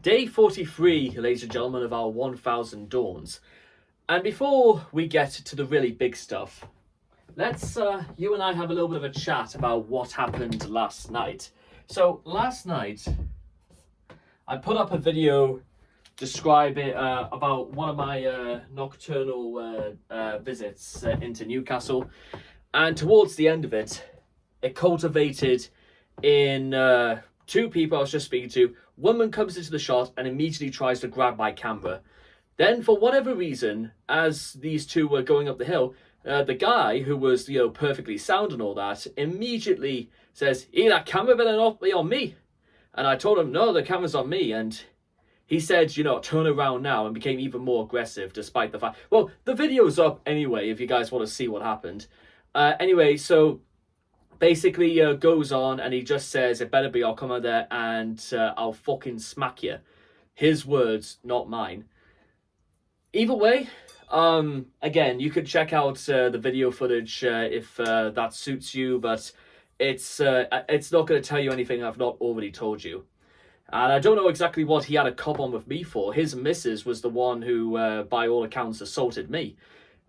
Day 43, ladies and gentlemen, of our 1000 Dawns. And before we get to the really big stuff, let's, you and I have a little bit of a chat about what happened last night. So, last night, I put up a video describing about one of my nocturnal visits into Newcastle. And towards the end of it, it culminated in two people I was just speaking to. Woman comes into the shot and immediately tries to grab my camera. Then, for whatever reason, as these two were going up the hill, the guy who was, perfectly sound and all that, immediately says, "Hey, that camera better not be on me." And I told him, "No, the camera's on me." And he said, "Turn around now," and became even more aggressive despite the fact. Well, the video's up anyway, if you guys want to see what happened. Anyway, so basically goes on and he just says, "It better be, I'll come out there and I'll fucking smack you." His words, not mine. Either way, again, you could check out the video footage if that suits you, but it's not going to tell you anything I've not already told you. And I don't know exactly what he had a cob on with me for. His missus was the one who, by all accounts, assaulted me.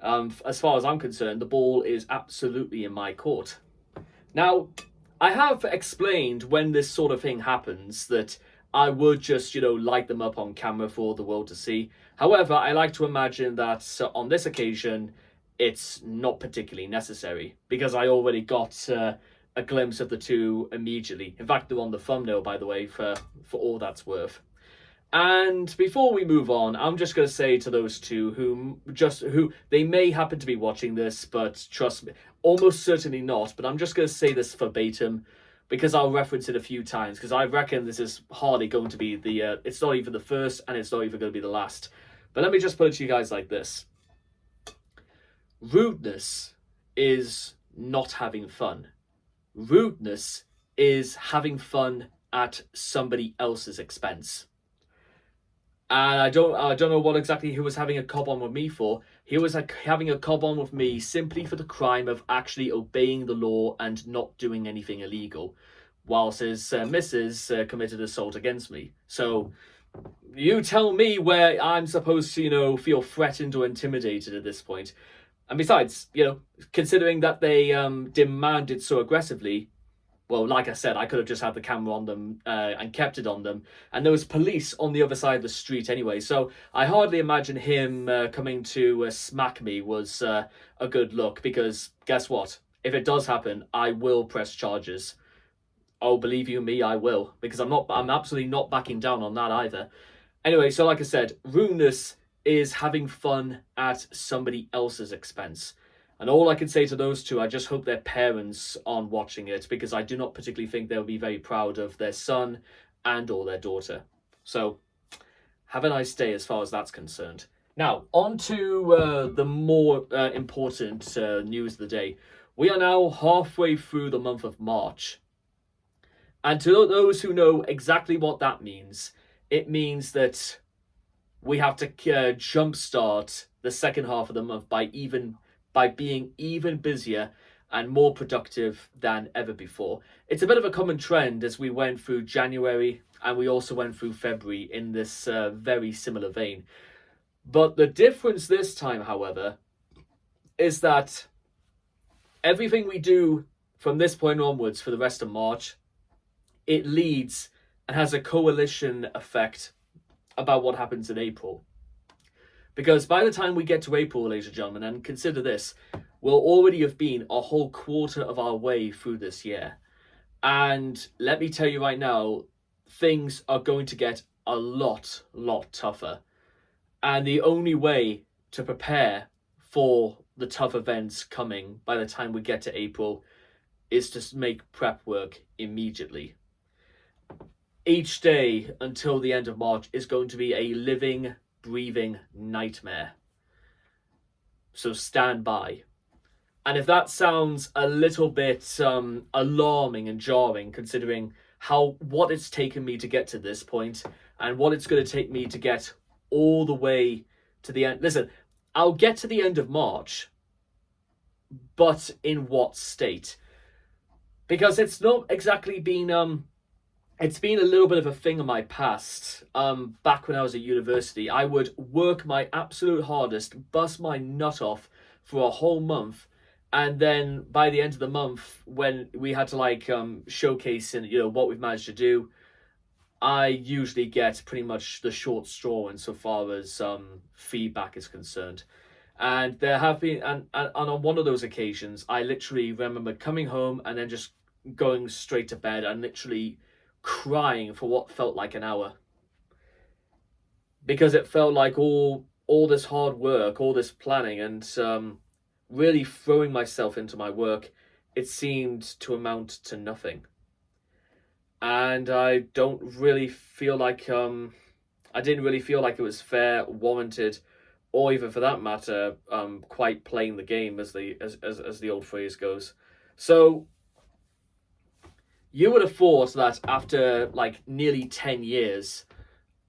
As far as I'm concerned, the ball is absolutely in my court. Now, I have explained when this sort of thing happens that I would just, light them up on camera for the world to see. However, I like to imagine that on this occasion, it's not particularly necessary because I already got a glimpse of the two immediately. In fact, they're on the thumbnail, by the way, for all that's worth. And before we move on, I'm just going to say to those two who they may happen to be watching this, but trust me, almost certainly not. But I'm just going to say this verbatim because I'll reference it a few times because I reckon this is hardly going to be it's not even the first and it's not even going to be the last. But let me just put it to you guys like this. Rudeness is not having fun. Rudeness is having fun at somebody else's expense. And I don't know what exactly he was having a cob on with me for. He was having a cob on with me simply for the crime of actually obeying the law and not doing anything illegal, whilst his missus committed assault against me. So you tell me where I'm supposed to, feel threatened or intimidated at this point. And besides, considering that they demanded so aggressively, well, like I said, I could have just had the camera on them and kept it on them. And there was police on the other side of the street anyway. So I hardly imagine him coming to smack me was a good look. Because guess what? If it does happen, I will press charges. Oh, believe you me, I will. Because I'm absolutely not backing down on that either. Anyway, so like I said, rudeness is having fun at somebody else's expense. And all I can say to those two, I just hope their parents aren't watching it because I do not particularly think they'll be very proud of their son and or their daughter. So have a nice day as far as that's concerned. Now, on to the more important news of the day. We are now halfway through the month of March. And to those who know exactly what that means, it means that we have to jumpstart the second half of the month by being even busier and more productive than ever before. It's a bit of a common trend as we went through January and we also went through February in this very similar vein. But the difference this time, however, is that everything we do from this point onwards for the rest of March, it leads and has a coalition effect about what happens in April. Because by the time we get to April, ladies and gentlemen, and consider this, we'll already have been a whole quarter of our way through this year. And let me tell you right now, things are going to get a lot tougher. And the only way to prepare for the tough events coming by the time we get to April is to make prep work immediately. Each day until the end of March is going to be a living, breathing nightmare. So stand by. And if that sounds a little bit alarming and jarring, considering what it's taken me to get to this point and what it's going to take me to get all the way to the end. Listen, I'll get to the end of March, but in what state? Because it's not exactly been it's been a little bit of a thing in my past. Back when I was at university, I would work my absolute hardest, bust my nut off for a whole month, and then by the end of the month, when we had to like showcase and what we've managed to do, I usually get pretty much the short straw insofar as feedback is concerned. And there have been, and on one of those occasions, I literally remember coming home and then just going straight to bed and literally crying for what felt like an hour, because it felt like all this hard work, all this planning, and really throwing myself into my work, it seemed to amount to nothing. And I don't really feel like I didn't really feel like it was fair, warranted, or even for that matter, quite playing the game, as the old phrase goes. So you would have thought that after like nearly 10 years,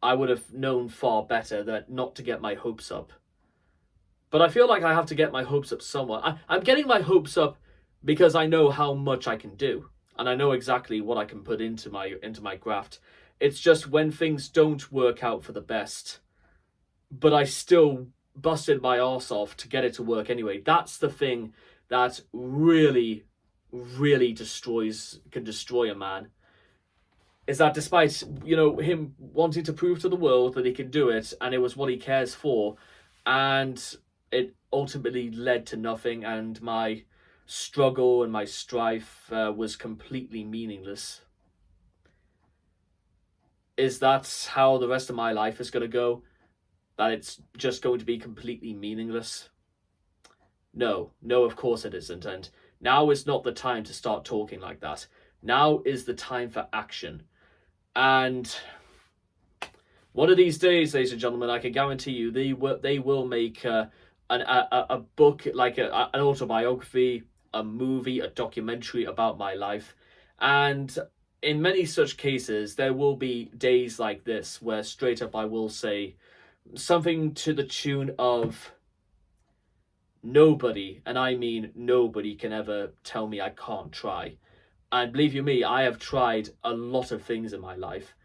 I would have known far better that not to get my hopes up. But I feel like I have to get my hopes up somewhat. I'm getting my hopes up because I know how much I can do, and I know exactly what I can put into my graft. It's just when things don't work out for the best, but I still busted my arse off to get it to work anyway. That's the thing that really, really can destroy a man. Is that despite him wanting to prove to the world that he can do it, and it was what he cares for, and it ultimately led to nothing, and my struggle and my strife was completely meaningless. Is that how the rest of my life is going to go? That it's just going to be completely meaningless? No, of course it isn't. And now is not the time to start talking like that. Now is the time for action. And one of these days, ladies and gentlemen, I can guarantee you they will make a book, like an autobiography, a movie, a documentary about my life. And in many such cases, there will be days like this where straight up I will say something to the tune of, nobody, and I mean nobody, can ever tell me I can't try. And believe you me, I have tried a lot of things in my life.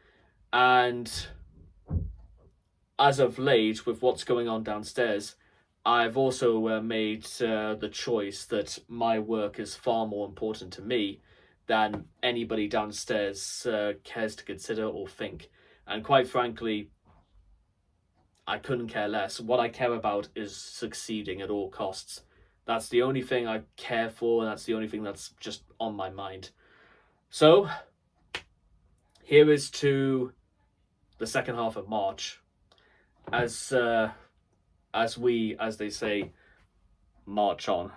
And as of late, with what's going on downstairs, I've also made the choice that my work is far more important to me than anybody downstairs cares to consider or think. And quite frankly, I couldn't care less. What I care about is succeeding at all costs. That's the only thing I care for, and that's the only thing that's just on my mind. So, here is to the second half of March, as we, as they say, march on.